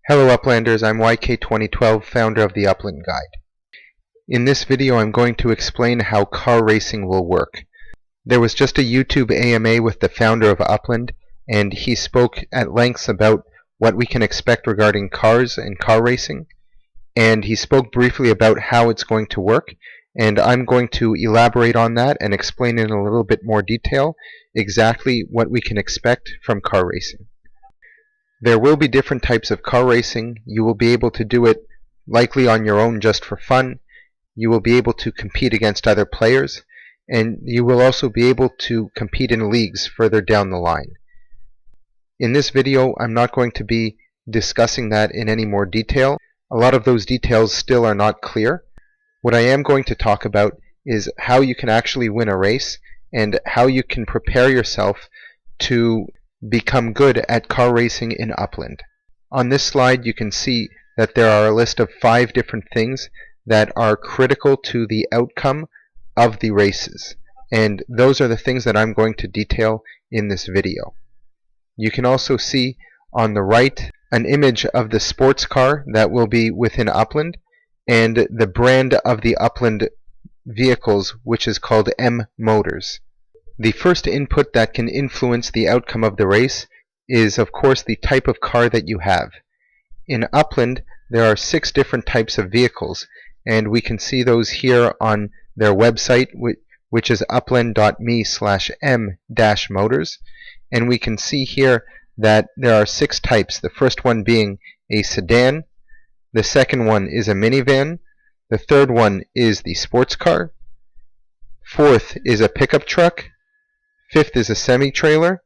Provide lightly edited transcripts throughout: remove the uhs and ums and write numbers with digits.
Hello Uplanders, I'm YK2012, founder of the Upland Guide. In this video I'm going to explain how car racing will work. There was just a YouTube AMA with the founder of Upland, and he spoke at lengths about what we can expect regarding cars and car racing, and he spoke briefly about how it's going to work, and I'm going to elaborate on that and explain in a little bit more detail exactly what we can expect from car racing. There will be different types of car racing. You will be able to do it likely on your own just for fun. You will be able to compete against other players, and you will also be able to compete in leagues further down the line. In this video, I'm not going to be discussing that in any more detail. A lot of those details still are not clear. What I am going to talk about is how you can actually win a race and how you can prepare yourself to become good at car racing in Upland. On this slide you can see that there are a list of 5 different things that are critical to the outcome of the races, and those are the things that I'm going to detail in this video. You can also see on the right an image of the sports car that will be within Upland and the brand of the Upland vehicles, which is called M Motors. The first input that can influence the outcome of the race is, of course, the type of car that you have. In Upland, there are 6 different types of vehicles, and we can see those here on their website, which is upland.me/m-motors, and we can see here that there are 6 types, the first one being a sedan, the second one is a minivan, the third one is the sports car, fourth is a pickup truck, fifth is a semi-trailer,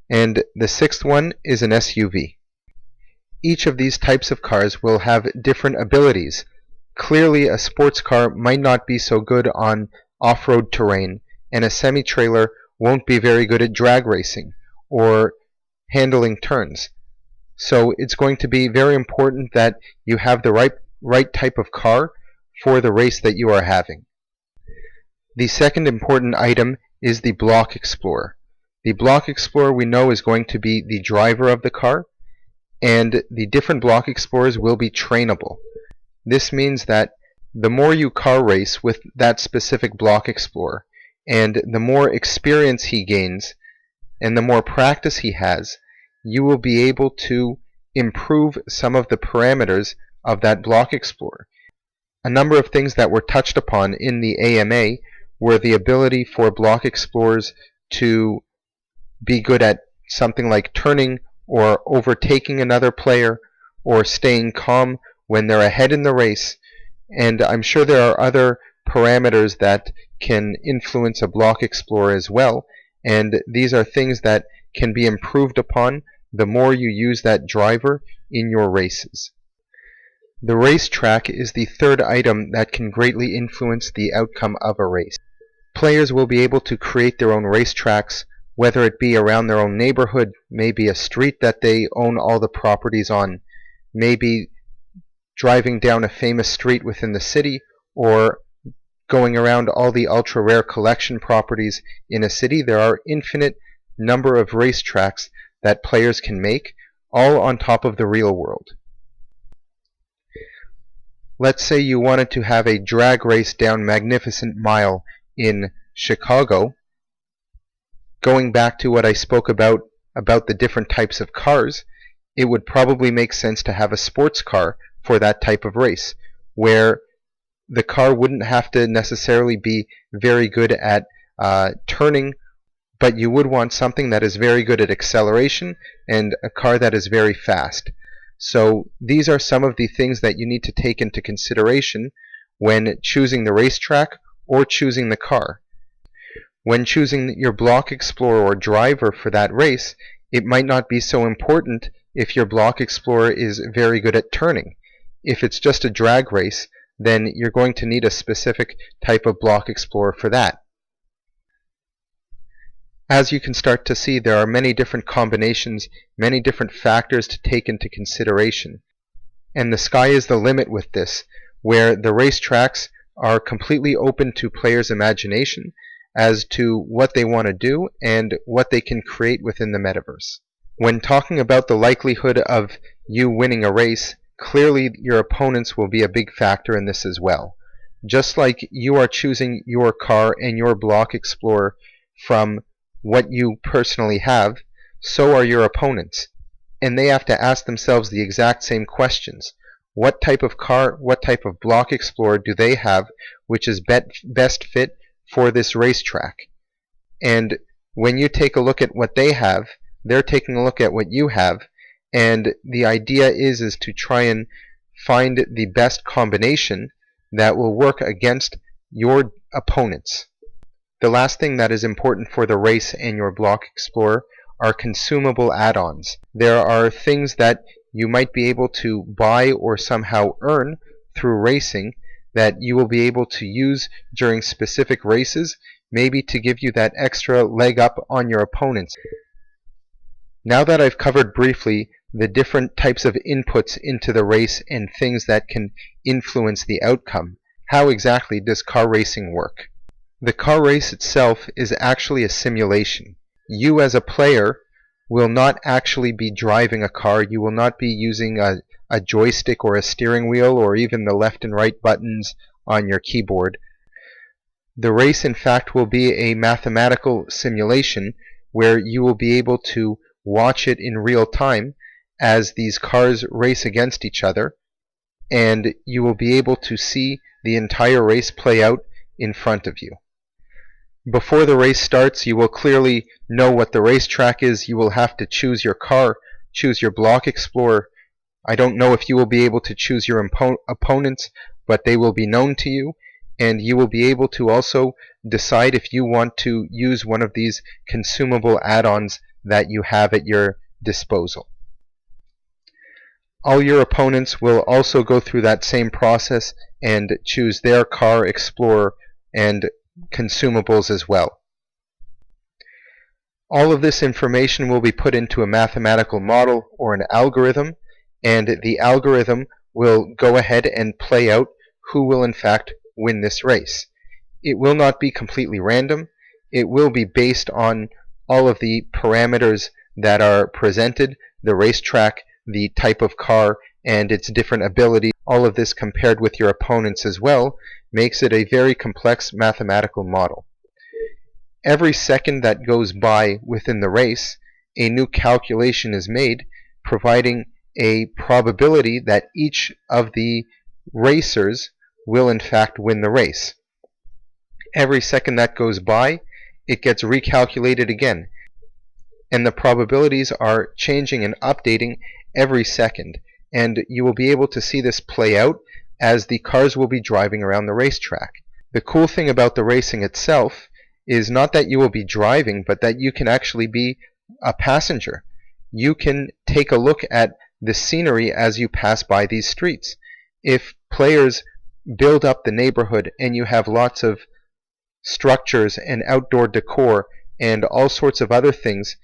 and the 6th one is an SUV. Each of these types of cars will have different abilities. Clearly a sports car might not be so good on off-road terrain, and a semi-trailer won't be very good at drag racing or handling turns. So it's going to be very important that you have the right type of car for the race that you are having. The second important item is the block explorer. The block explorer we know is going to be the driver of the car, and the different block explorers will be trainable. This means that the more you car race with that specific block explorer, and the more experience he gains, and the more practice he has, you will be able to improve some of the parameters of that block explorer. A number of things that were touched upon in the AMA were the ability for block explorers to be good at something like turning or overtaking another player or staying calm when they're ahead in the race, and I'm sure there are other parameters that can influence a block explorer as well, and these are things that can be improved upon the more you use that driver in your races. The racetrack is the third item that can greatly influence the outcome of a race. Players will be able to create their own racetracks, whether it be around their own neighborhood, maybe a street that they own all the properties on, maybe driving down a famous street within the city, or going around all the ultra-rare collection properties in a city. There are infinite number of racetracks that players can make, all on top of the real world. Let's say you wanted to have a drag race down Magnificent Mile in Chicago. Going back to what I spoke about the different types of cars, it would probably make sense to have a sports car for that type of race, where the car wouldn't have to necessarily be very good at turning, but you would want something that is very good at acceleration and a car that is very fast. So these are some of the things that you need to take into consideration when choosing the racetrack or choosing the car. When choosing your block explorer or driver for that race, it might not be so important if your block explorer is very good at turning. If it's just a drag race, then you're going to need a specific type of block explorer for that. As you can start to see, there are many different combinations, many different factors to take into consideration. And the sky is the limit with this, where the racetracks are completely open to players' imagination as to what they want to do and what they can create within the metaverse. When talking about the likelihood of you winning a race, clearly your opponents will be a big factor in this as well. Just like you are choosing your car and your block explorer from what you personally have, so are your opponents. And they have to ask themselves the exact same questions. What type of car, what type of block explorer do they have which is best fit for this racetrack? And when you take a look at what they have, they're taking a look at what you have, and the idea is to try and find the best combination that will work against your opponents. The last thing that is important for the race and your block explorer are consumable add-ons. There are things that you might be able to buy or somehow earn through racing that you will be able to use during specific races, maybe to give you that extra leg up on your opponents. Now that I've covered briefly the different types of inputs into the race and things that can influence the outcome, how exactly does car racing work? The car race itself is actually a simulation. You as a player will not actually be driving a car. You will not be using a joystick or a steering wheel or even the left and right buttons on your keyboard. The race, in fact, will be a mathematical simulation where you will be able to watch it in real time as these cars race against each other, and you will be able to see the entire race play out in front of you. Before the race starts, you will clearly know what the racetrack is. You will have to choose your car, choose your block explorer. I don't know if you will be able to choose your opponents, but they will be known to you, and you will be able to also decide if you want to use one of these consumable add-ons that you have at your disposal. All your opponents will also go through that same process and choose their car explorer and consumables as well. All of this information will be put into a mathematical model or an algorithm, and the algorithm will go ahead and play out who will in fact win this race. It will not be completely random. It will be based on all of the parameters that are presented, the racetrack, the type of car, and its different abilities. All of this compared with your opponents as well makes it a very complex mathematical model. Every second that goes by within the race, a new calculation is made, providing a probability that each of the racers will in fact win the race. Every second that goes by, it gets recalculated again, and the probabilities are changing and updating every second, and you will be able to see this play out as the cars will be driving around the racetrack. The cool thing about the racing itself is not that you will be driving, but that you can actually be a passenger. You can take a look at the scenery as you pass by these streets. If players build up the neighborhood and you have lots of structures and outdoor decor and all sorts of other things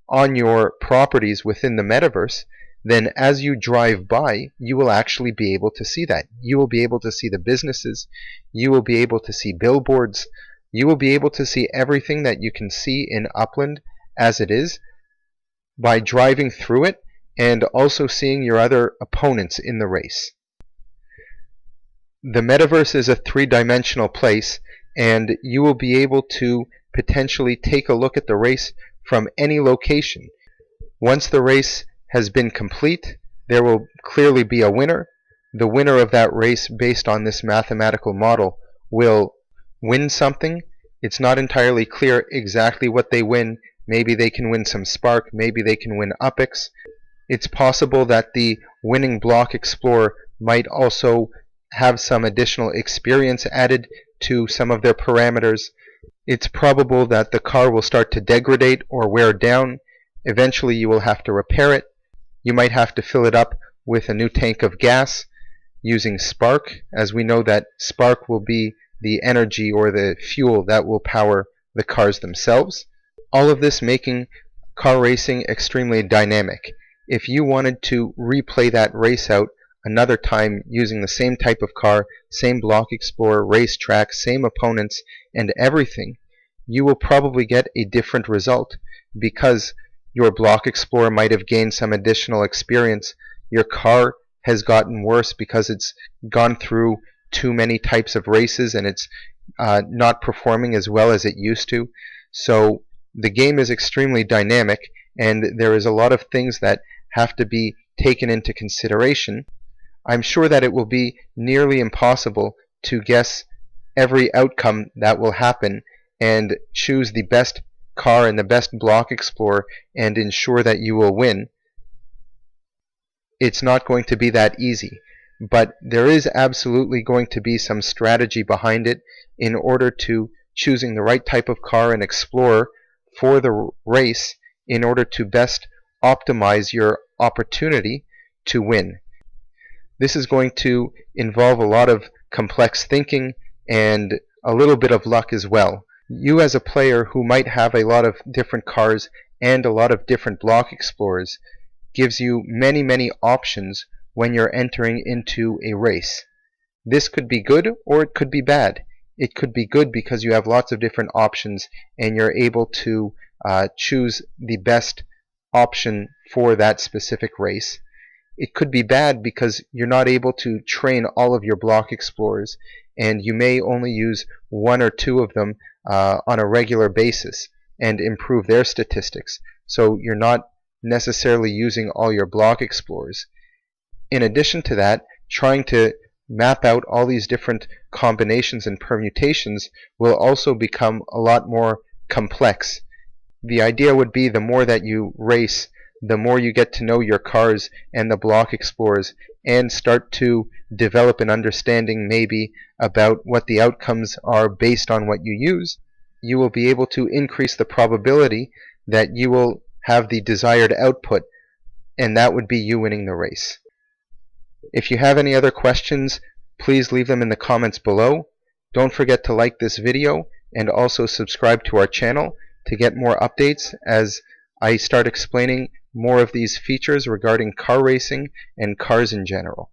on your properties within the metaverse, then as you drive by, you will actually be able to see that. You will be able to see the businesses, you will be able to see billboards, you will be able to see everything that you can see in Upland as it is by driving through it and also seeing your other opponents in the race. The metaverse is a three-dimensional place, and you will be able to potentially take a look at the race from any location. Once the race has been complete, there will clearly be a winner. The winner of that race, based on this mathematical model, will win something. It's not entirely clear exactly what they win. Maybe they can win some spark, maybe they can win UPX. It's possible that the winning block explorer might also have some additional experience added to some of their parameters. It's probable that the car will start to degrade or wear down. Eventually you will have to repair it. You might have to fill it up with a new tank of gas using spark, as we know that spark will be the energy or the fuel that will power the cars themselves. All of this making car racing extremely dynamic. If you wanted to replay that race out another time using the same type of car, same block explorer, racetrack, same opponents, and everything, you will probably get a different result because your block explorer might have gained some additional experience. your car has gotten worse because it's gone through too many types of races and it's not performing as well as it used to. So the game is extremely dynamic, and there is a lot of things that have to be taken into consideration. I'm sure that it will be nearly impossible to guess every outcome that will happen and choose the best car and the best block explorer and ensure that you will win. It's not going to be that easy, but there is absolutely going to be some strategy behind it in order to choosing the right type of car and explorer for the race in order to best optimize your opportunity to win. This is going to involve a lot of complex thinking and a little bit of luck as well. You as a player who might have a lot of different cars and a lot of different block explorers gives you many options when you're entering into a race. This could be good or it could be bad. It could be good because you have lots of different options and you're able to choose the best option for that specific race. It could be bad because you're not able to train all of your block explorers and you may only use one or two of them on a regular basis and improve their statistics. So you're not necessarily using all your block explorers. In addition to that, trying to map out all these different combinations and permutations will also become a lot more complex. The idea would be the more that you race, the more you get to know your cars and the block explorers and start to develop an understanding maybe about what the outcomes are based on what you use, you will be able to increase the probability that you will have the desired output, and that would be you winning the race. If you have any other questions, please leave them in the comments below. Don't forget to like this video and also subscribe to our channel to get more updates as I start explaining more of these features regarding car racing and cars in general.